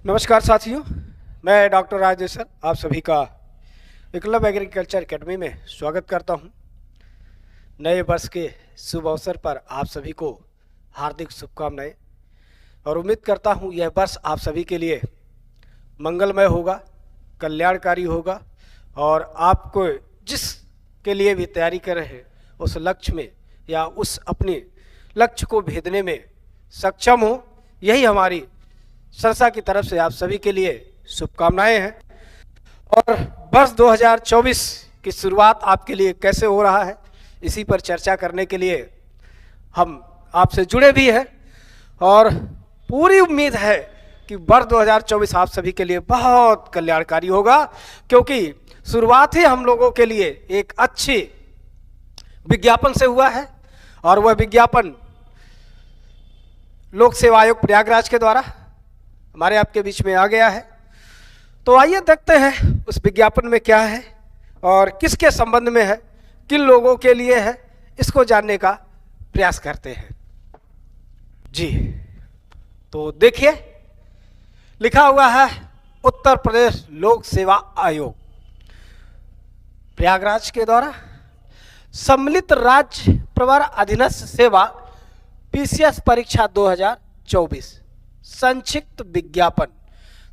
नमस्कार साथियों, मैं डॉक्टर राजेश सर आप सभी का एकलव्य एग्रीकल्चर एकेडमी में स्वागत करता हूं। नए वर्ष के शुभ अवसर पर आप सभी को हार्दिक शुभकामनाएं और उम्मीद करता हूं यह वर्ष आप सभी के लिए मंगलमय होगा, कल्याणकारी होगा और आपको जिसके लिए भी तैयारी कर रहे हैं उस लक्ष्य में या उस अपने लक्ष्य को भेदने में सक्षम हो। यही हमारी संस्था की तरफ से आप सभी के लिए शुभकामनाएं हैं। और वर्ष 2024 की शुरुआत आपके लिए कैसे हो रहा है, इसी पर चर्चा करने के लिए हम आपसे जुड़े भी हैं और पूरी उम्मीद है कि वर्ष 2024 आप सभी के लिए बहुत कल्याणकारी होगा, क्योंकि शुरुआत ही हम लोगों के लिए एक अच्छे विज्ञापन से हुआ है और वह विज्ञापन लोक सेवा आयोग प्रयागराज के द्वारा हमारे आपके बीच में आ गया है। तो आइए देखते हैं उस विज्ञापन में क्या है और किसके संबंध में है, किन लोगों के लिए है, इसको जानने का प्रयास करते हैं। जी तो देखिए, लिखा हुआ है उत्तर प्रदेश लोक सेवा आयोग प्रयागराज के द्वारा सम्मिलित राज्य प्रवर अधीनस्थ सेवा पीसीएस परीक्षा 2024 संक्षिप्त विज्ञापन।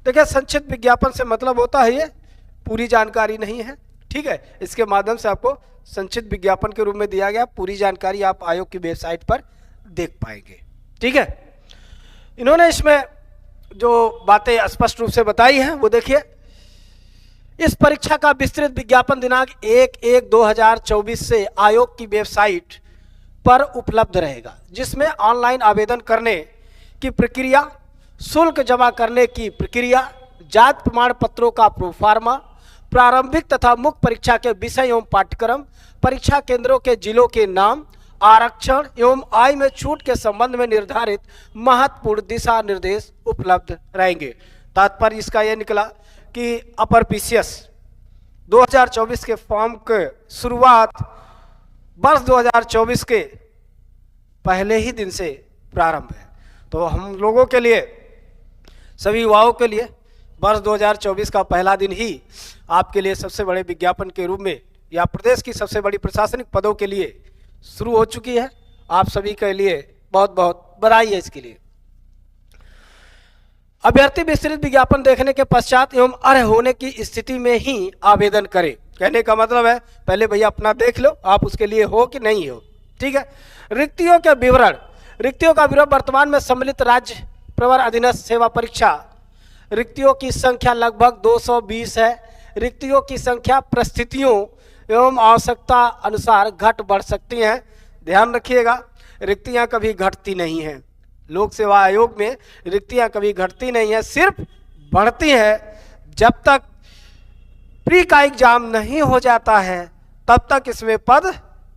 देखिए, संक्षिप्त विज्ञापन से मतलब होता है ये पूरी जानकारी नहीं है, ठीक है। इसके माध्यम से आपको संक्षिप्त विज्ञापन के रूप में दिया गया, पूरी जानकारी आप आयोग की वेबसाइट पर देख पाएंगे, ठीक है। इन्होंने इसमें जो बातें स्पष्ट रूप से बताई हैं वो देखिए, इस परीक्षा का विस्तृत विज्ञापन दिनांक 1/1/2024 से आयोग की वेबसाइट पर उपलब्ध रहेगा, जिसमें ऑनलाइन आवेदन करने की प्रक्रिया, शुल्क जमा करने की प्रक्रिया, जाति प्रमाण पत्रों का प्रोफार्मा, प्रारंभिक तथा मुख्य परीक्षा के विषय एवं पाठ्यक्रम, परीक्षा केंद्रों के जिलों के नाम, आरक्षण एवं आय में छूट के संबंध में निर्धारित महत्वपूर्ण दिशा निर्देश उपलब्ध रहेंगे। तात्पर्य इसका यह निकला कि अपर पीसीएस 2024 के फॉर्म के शुरुआत वर्ष 2024 के पहले ही दिन से प्रारंभ है। तो हम लोगों के लिए, सभी युवाओं के लिए वर्ष 2024 का पहला दिन ही आपके लिए सबसे बड़े विज्ञापन के रूप में या प्रदेश की सबसे बड़ी प्रशासनिक पदों के लिए शुरू हो चुकी है। आप सभी के लिए बहुत बहुत बधाई है इसके लिए। अभ्यर्थी विस्तृत विज्ञापन देखने के पश्चात एवं अर्ह होने की स्थिति में ही आवेदन करें। कहने का मतलब है पहले भैया अपना देख लो आप उसके लिए हो कि नहीं हो, ठीक है। रिक्तियों का विवरण वर्तमान में सम्मिलित राज्य प्रवर अधीनस्थ सेवा परीक्षा रिक्तियों की संख्या लगभग 220 है। रिक्तियों की संख्या परिस्थितियों एवं आवश्यकता अनुसार घट बढ़ सकती हैं। ध्यान रखिएगा, रिक्तियां कभी घटती नहीं हैं। लोक सेवा आयोग में रिक्तियां कभी घटती नहीं है, सिर्फ बढ़ती है। जब तक प्री का एग्जाम नहीं हो जाता है तब तक इसमें पद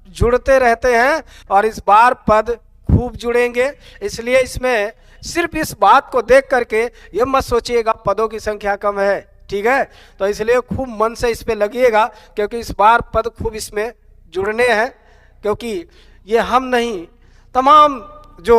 जुड़ते रहते हैं और इस बार पद खूब जुड़ेंगे। इसलिए इसमें सिर्फ इस बात को देख करके ये मत सोचिएगा पदों की संख्या कम है, ठीक है। तो इसलिए खूब मन से इस पे लगिएगा, क्योंकि इस बार पद खूब इसमें जुड़ने हैं। क्योंकि ये हम नहीं, तमाम जो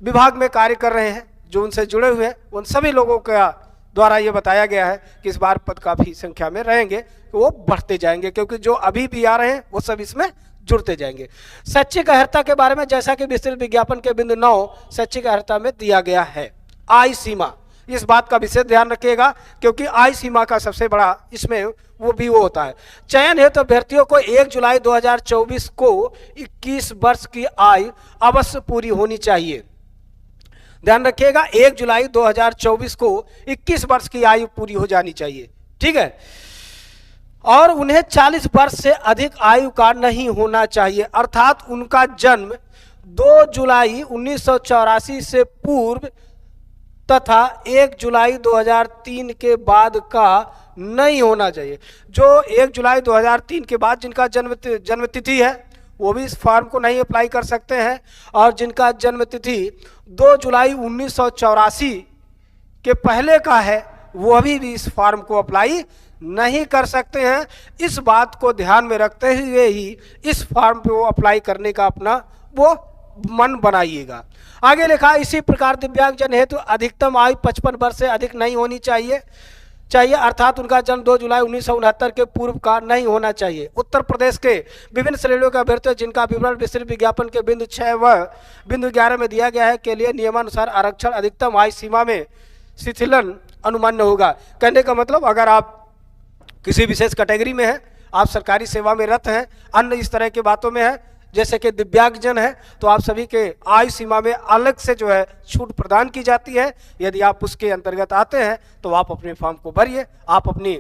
विभाग में कार्य कर रहे हैं, जो उनसे जुड़े हुए हैं, उन सभी लोगों का द्वारा ये बताया गया है कि इस बार पद काफ़ी संख्या में रहेंगे, तो वो बढ़ते जाएंगे, क्योंकि जो अभी भी आ रहे हैं वो सब इसमें जुड़ते जाएंगे। शैक्षिक अर्हता के बारे में जैसा कि विस्तृत विज्ञापन के बिंदु 9 शैक्षिक अर्हता में दिया गया है। आय सीमा, इस बात का विशेष ध्यान रखिएगा, क्योंकि आय सीमा का सबसे बड़ा इसमें वो होता है। चयन हेतु अभ्यर्थियों को 1 जुलाई 2024 को 21 वर्ष की आयु अवश्य पूरी होनी चाहिए। ध्यान रखिएगा, 1 जुलाई 2024 को 21 वर्ष की आयु पूरी हो जानी चाहिए, ठीक है। और उन्हें 40 वर्ष से अधिक आयु का नहीं होना चाहिए, अर्थात उनका जन्म 2 जुलाई 1984 से पूर्व तथा 1 जुलाई 2003 के बाद का नहीं होना चाहिए। जो 1 जुलाई 2003 के बाद जिनका जन्म तिथि है वो भी इस फॉर्म को नहीं अप्लाई कर सकते हैं, और जिनका जन्म तिथि 2 जुलाई 1984 के पहले का है वो अभी भी इस फॉर्म को अप्लाई नहीं कर सकते हैं। इस बात को ध्यान में रखते हुए ही इस फॉर्म पे वो अप्लाई करने का अपना वो मन बनाइएगा। आगे लिखा है, इसी प्रकार दिव्यांगजन हेतु अधिकतम आयु 55 वर्ष से अधिक नहीं होनी चाहिए अर्थात उनका जन्म 2 जुलाई 1969 के पूर्व का नहीं होना चाहिए। उत्तर प्रदेश के विभिन्न श्रेणियों के अभ्यर्थियों जिनका विवरण विस्तृत विज्ञापन के बिंदु 6 व बिंदु 11 में दिया गया है के लिए नियमानुसार आरक्षण अधिकतम आयु सीमा में शिथिलन अनुमान्य होगा। कहने का मतलब अगर आप किसी विशेष कैटेगरी में हैं, आप सरकारी सेवा में रत हैं, अन्य इस तरह की बातों में है, जैसे कि दिव्यांगजन है, तो आप सभी के आयु सीमा में अलग से जो है छूट प्रदान की जाती है। यदि आप उसके अंतर्गत आते हैं तो आप अपने फॉर्म को भरिए, आप अपनी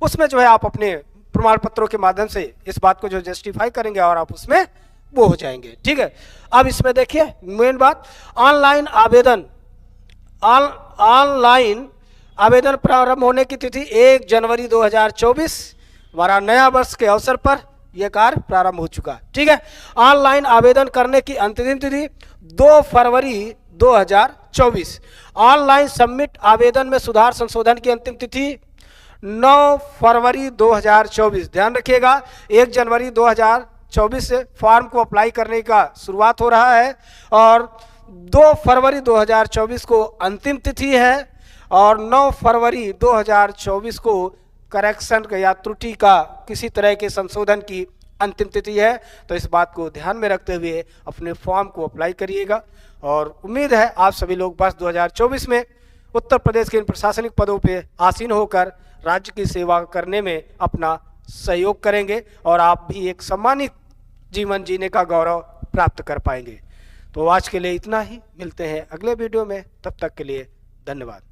उसमें जो है आप अपने प्रमाण पत्रों के माध्यम से इस बात को जो जस्टिफाई करेंगे और आप उसमें वो हो जाएंगे। ठीक है, अब इसमें देखिए मेन बात, ऑनलाइन आवेदन प्रारंभ होने की तिथि 1 जनवरी 2024, हमारा नया वर्ष के अवसर पर यह कार्य प्रारंभ हो चुका। ठीक है, ऑनलाइन आवेदन करने की अंतिम तिथि 2 फरवरी 2024। ऑनलाइन सबमिट आवेदन में सुधार संशोधन की अंतिम तिथि 9 फरवरी 2024। ध्यान रखिएगा, 1 जनवरी 2024 से फॉर्म को अप्लाई करने का शुरुआत हो रहा है और 2 फरवरी 2024 को अंतिम तिथि है और 9 फरवरी 2024 को करेक्शन का या त्रुटि का किसी तरह के संशोधन की अंतिम तिथि है। तो इस बात को ध्यान में रखते हुए अपने फॉर्म को अप्लाई करिएगा और उम्मीद है आप सभी लोग वर्ष 2024 में उत्तर प्रदेश के इन प्रशासनिक पदों पे आसीन होकर राज्य की सेवा करने में अपना सहयोग करेंगे और आप भी एक सम्मानित जीवन जीने का गौरव प्राप्त कर पाएंगे। तो आज के लिए इतना ही, मिलते हैं अगले वीडियो में, तब तक के लिए धन्यवाद।